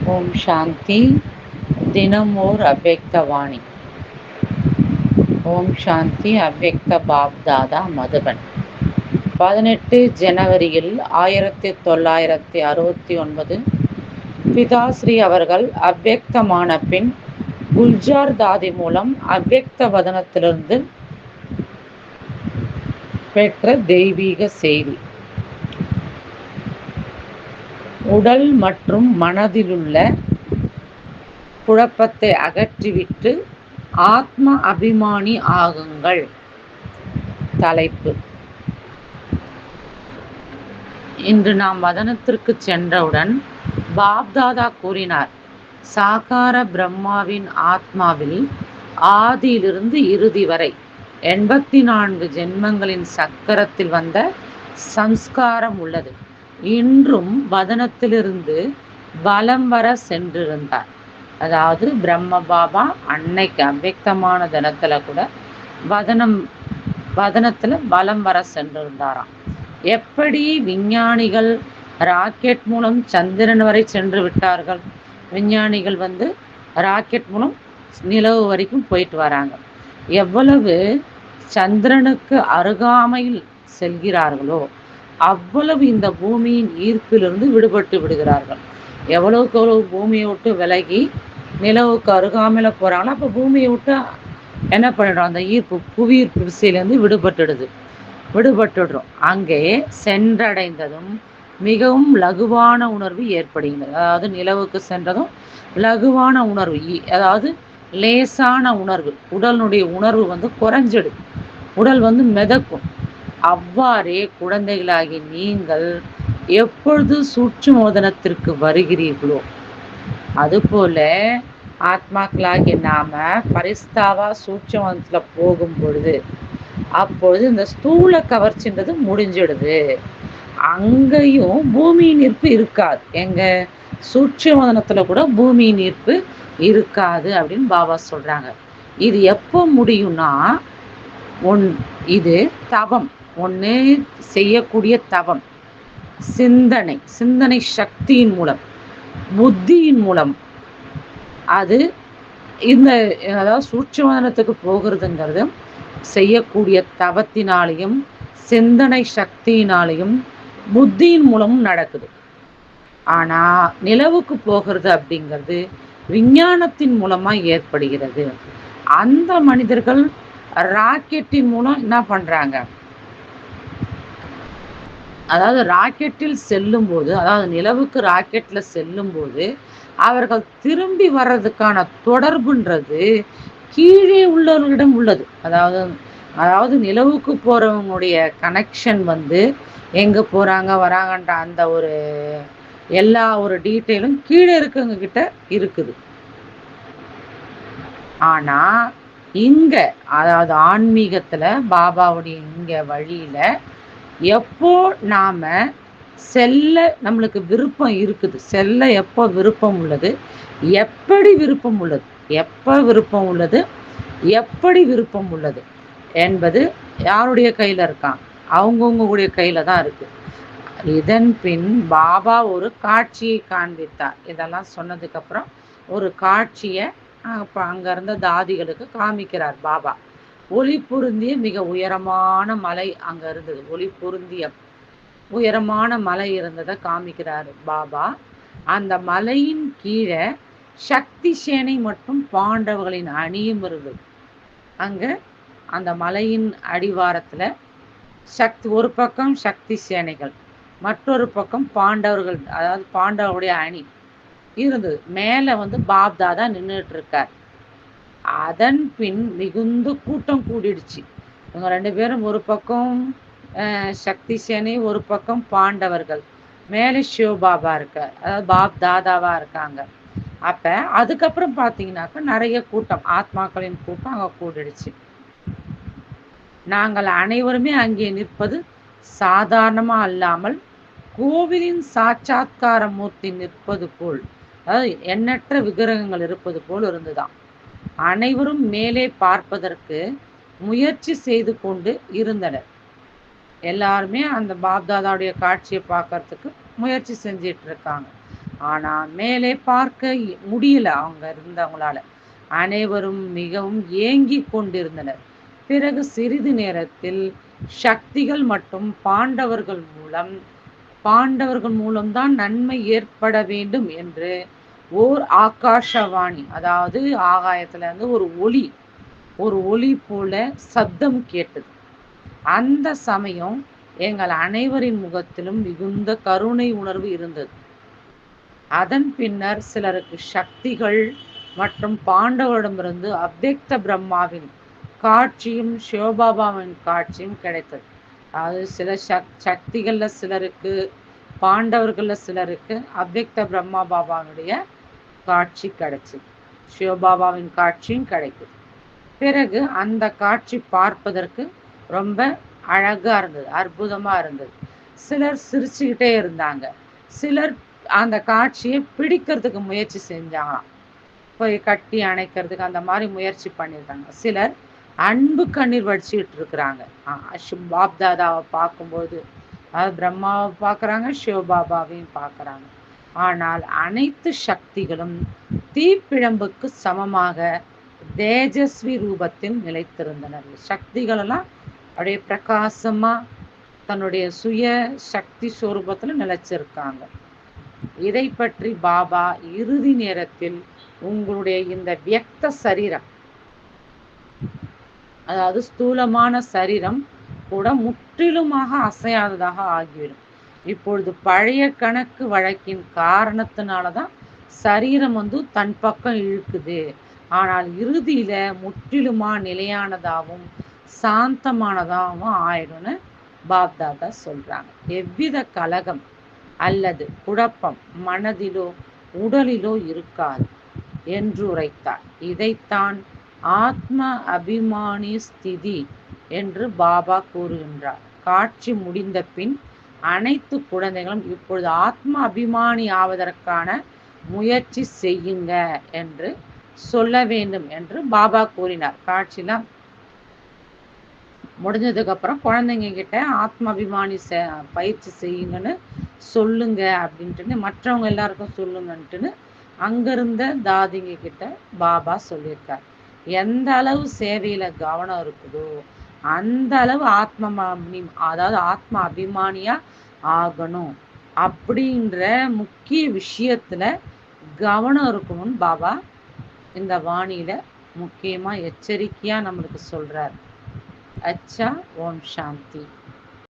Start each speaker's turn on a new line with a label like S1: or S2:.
S1: ஓம் சாந்தி. தினம் ஓர் அவ்யக்தவாணி. ஓம் சாந்தி. அவ்யக்த பாப் தாதா மதுபன். 18 ஜனவரியில் 1969 பிதாஸ்ரீ அவர்கள் அவ்யக்தமான பின் குல்ஜார் தாதி மூலம் அவ்யக்த வதனத்திலிருந்து பெற்ற தெய்வீக செய்தி. உடல் மற்றும் மனதிலுள்ள குழப்பத்தை அகற்றிவிட்டு ஆத்ம அபிமானி ஆகுங்கள். தலைப்பு. இன்று நாம் வதனத்திற்கு சென்றவுடன் பாப்தாதா கூறினார், சாகார பிரம்மாவின் ஆத்மாவில் ஆதியிலிருந்து இறுதி வரை 84 ஜென்மங்களின் சக்கரத்தில் வந்த சம்ஸ்காரம் உள்ளது. இன்றும் வதனத்திலிருந்து வலம் வர சென்றிருந்தார். அதாவது பிரம்ம பாபா அன்னைக்கு அவ்யக்தமான தினத்துல கூட வதனத்துல வலம் வர சென்றிருந்தாராம். எப்படி விஞ்ஞானிகள் ராக்கெட் மூலம் சந்திரன் வரை சென்று விட்டார்கள், விஞ்ஞானிகள் ராக்கெட் மூலம் நிலவு வரைக்கும் போயிட்டு வராங்க. எவ்வளவு சந்திரனுக்கு அருகாமையில் செல்கிறார்களோ அவ்வளவு இந்த பூமியின் ஈர்ப்பிலிருந்து விடுபட்டு விடுகிறார்கள். எவ்வளவுக்கு எவ்வளவு பூமியை விட்டு விலகி நிலவுக்கு அருகாமையில போறாங்களோ அப்ப பூமியை விட்டு என்ன பண்ணிடும், அந்த ஈர்ப்பு புவியீர்ப்பு விசையிலேருந்து விடுபட்டுடுறோம். அங்கே சென்றடைந்ததும் மிகவும் லகுவான உணர்வு ஏற்படுகிறது. அதாவது நிலவுக்கு சென்றதும் லகுவான உணர்வு, அதாவது லேசான உணர்வு, உடலுடைய உணர்வு குறைஞ்சிடும், உடல் மிதக்கும். அவ்வாறே குழந்தைகளாகி நீங்கள் எப்பொழுது சூட்சுமோதனத்திற்கு வருகிறீர்களோ அதுபோல ஆத்மாக்களாகி நாம பரிஸ்தாவா சூட்சுமோதனத்துல போகும் பொழுது அப்பொழுது இந்த ஸ்தூல கவர்ச்சின்றது முடிஞ்சிடுது. அங்கேயும் பூமியின் ஈர்ப்பு இருக்காது. எங்க சூட்சுமோதனத்துல கூட பூமியின் ஈர்ப்பு இருக்காது அப்படின்னு பாபா சொல்றாங்க. இது எப்போ முடியும்னா, இது தவம் ஒன்று செய்யக்கூடிய தவம், சிந்தனை சக்தியின் மூலம், புத்தியின் மூலம், அது அதாவது சூட்சுமோதனத்துக்கு போகிறதுங்கிறது செய்யக்கூடிய தவத்தினாலையும் சிந்தனை சக்தியினாலையும் புத்தியின் மூலமும் நடக்குது. ஆனா நிலவுக்கு போகிறது அப்படிங்கிறது விஞ்ஞானத்தின் மூலமா ஏற்படுகிறது. அந்த மனிதர்கள் ராக்கெட்டின் மூலம் என்ன பண்றாங்க, அதாவது ராக்கெட்டில் செல்லும் போது, அதாவது நிலவுக்கு ராக்கெட்ல செல்லும் போது அவர்கள் திரும்பி வர்றதுக்கான தொடர்புன்றது கீழே உள்ளவர்களிடம் உள்ளது. அதாவது நிலவுக்கு போறவங்களுடைய கனெக்ஷன் எங்க போறாங்க வராங்கன்ற அந்த எல்லா டீட்டெயிலும் கீழே இருக்கவங்க கிட்ட இருக்குது. ஆனா இங்க, அதாவது ஆன்மீகத்துல பாபாவுடைய இங்க வழியில எப்போ நாம செல்ல நம்மளுக்கு விருப்பம் இருக்குது, செல்ல எப்போ விருப்பம் உள்ளது, எப்படி விருப்பம் உள்ளது, எப்படி விருப்பம் உள்ளது என்பது யாருடைய கையில இருக்கான், அவங்கவுங்களுடைய கையில தான் இருக்கு. இதன் பின் பாபா ஒரு காட்சியை காண்பித்தார். இதெல்லாம் சொன்னதுக்கு அப்புறம் ஒரு காட்சியை அங்க இருந்த தாதிகளுக்கு காமிக்கிறார் பாபா. ஒளி பொருந்திய மிக உயரமான மலை அங்க இருந்தது. ஒளி பொருந்திய உயரமான மலை இருந்ததை காமிக்கிறார் பாபா. அந்த மலையின் கீழே சக்தி சேனை மற்றும் பாண்டவர்களின் அணியும் இருந்தது. அங்க அந்த மலையின் அடிவாரத்துல ஒரு பக்கம் சக்தி சேனைகள், மற்றொரு பக்கம் பாண்டவர்கள், அதாவது பாண்டவருடைய அணி இருந்தது. மேல பாப் தாதா நின்றுட்டு இருக்கார். அதன் பின் மிகுந்த கூட்டம் கூடிடுச்சு. இவங்க 2 பேரும் ஒரு பக்கம் சக்தி சேனை, ஒரு பக்கம் பாண்டவர்கள், மேலே சிவபாபா இருக்கார், அதாவது பாப் தாதாவா இருக்காங்க. அப்ப அதுக்கப்புறம் பாத்தீங்கன்னாக்க நிறைய கூட்டம், ஆத்மாக்களின் கூட்டம் அங்க கூடிடுச்சு. நாங்கள் அனைவருமே அங்கே நிற்பது சாதாரணமா அல்லாமல் கோவிலின் சாட்சாத்கார மூர்த்தி நிற்பது போல், அதாவது எண்ணற்ற விக்கிரகங்கள் இருப்பது போல் இருந்துதான். அனைவரும் மேலே பார்ப்பதற்கு முயற்சி செய்து கொண்டு இருந்தனர். எல்லாருமே அந்த பாப்தாதாவுடைய காட்சியை பார்க்கறதுக்கு முயற்சி செஞ்சிட்டு இருக்காங்க. ஆனா மேலே பார்க்க முடியல அவங்க இருந்தவங்களால. அனைவரும் மிகவும் ஏங்கிக் கொண்டிருந்தனர். பிறகு சிறிது நேரத்தில் சக்திகள் மற்றும் பாண்டவர்கள் மூலம்தான் நன்மை ஏற்பட வேண்டும் என்று ஓர் ஆகாஷவாணி, அதாவது ஆகாயத்துல இருந்து ஒரு ஒளி போல சப்தம் கேட்டது. அந்த சமயம் எங்கள் அனைவரின் முகத்திலும் மிகுந்த கருணை உணர்வு இருந்தது. அதன் பின்னர் சிலருக்கு சக்திகள் மற்றும் பாண்டவரிடமிருந்து அவ்யக்த பிரம்மாவின் காட்சியும் சிவபாபாவின் காட்சியும் கிடைத்தது. அதாவது சில சக்திகள்ல சிலருக்கு, பாண்டவர்கள்ல சிலருக்கு அவ்யக்த பிரம்மா பாபாவுடைய காட்சி கிடைச்சது, சிவபாபாவின் காட்சியும் கிடைக்குது. பிறகு அந்த காட்சி பார்ப்பதற்கு ரொம்ப அழகா இருந்தது, அற்புதமா இருந்தது. சிலர் சிரிச்சுக்கிட்டே இருந்தாங்க, சிலர் அந்த காட்சியை பிடிக்கிறதுக்கு முயற்சி செஞ்சாங்களாம், போய் கட்டி அணைக்கிறதுக்கு அந்த மாதிரி முயற்சி பண்ணியிருக்காங்க. சிலர் அன்பு கண்ணீர் வடிச்சுக்கிட்டு இருக்கிறாங்க. பாப்தாதாவை பார்க்கும்போது பிரம்மாவை பார்க்குறாங்க, சிவபாபாவையும் பார்க்குறாங்க. ஆனால் அனைத்து சக்திகளும் தீப்பிழம்புக்கு சமமாக தேஜஸ்வி ரூபத்தில் நிலைத்திருந்தனர். சக்திகளெல்லாம் அப்படியே பிரகாசமா தன்னுடைய சுய சக்தி ஸ்வரூபத்தில் நிலைச்சிருக்காங்க. இதை பற்றி பாபா இறுதி நேரத்தில் உங்களுடைய இந்த வியக்த சரீரம், அதாவது ஸ்தூலமான சரீரம் கூட முற்றிலுமாக அசையாததாக ஆகிவிடும். இப்பொழுது பழைய கணக்கு வழக்கின் காரணத்தினாலதான் சரீரம் தன் பக்கம் இழுக்குது. ஆனால் இறுதியில முற்றிலுமா நிலையானதாகவும் சாந்தமானதாகவும் ஆயிடும்னு பாப்தாதா சொல்றாங்க. எவ்வித கலகம் அல்லது குழப்பம் மனதிலோ உடலிலோ இருக்காது என்று உரைத்தார். இதைத்தான் ஆத்ம அபிமானி ஸ்திதி என்று பாபா கூறுகின்றார். காட்சி முடிந்த பின் அனைத்து குழந்தைகளும் இப்பொழுது ஆத்ம அபிமானி ஆவதற்கான முயற்சி செய்யுங்க என்று சொல்ல வேண்டும் என்று பாபா கூறினார். காட்சிலாம் முடிஞ்சதுக்கு அப்புறம் குழந்தைங்க கிட்ட ஆத்ம அபிமானி பயிற்சி செய்யுங்கன்னு சொல்லுங்க அப்படின்ட்டு, மற்றவங்க எல்லாருக்கும் சொல்லுங்கன்ட்டுன்னு அங்கிருந்த தாதிங்க கிட்ட பாபா சொல்லியிருக்கார். எந்த அளவு சேவையில கவனம் இருக்குதோ அந்த அளவு அதாவது ஆத்ம அபிமானியா ஆகணும் அப்படின்ற முக்கிய விஷயத்துல கவனம் இருக்கணும்னு பாபா இந்த வாணியில முக்கியமா எச்சரிக்கையா நம்மளுக்கு சொல்றார். अच्छा, ओम शांति।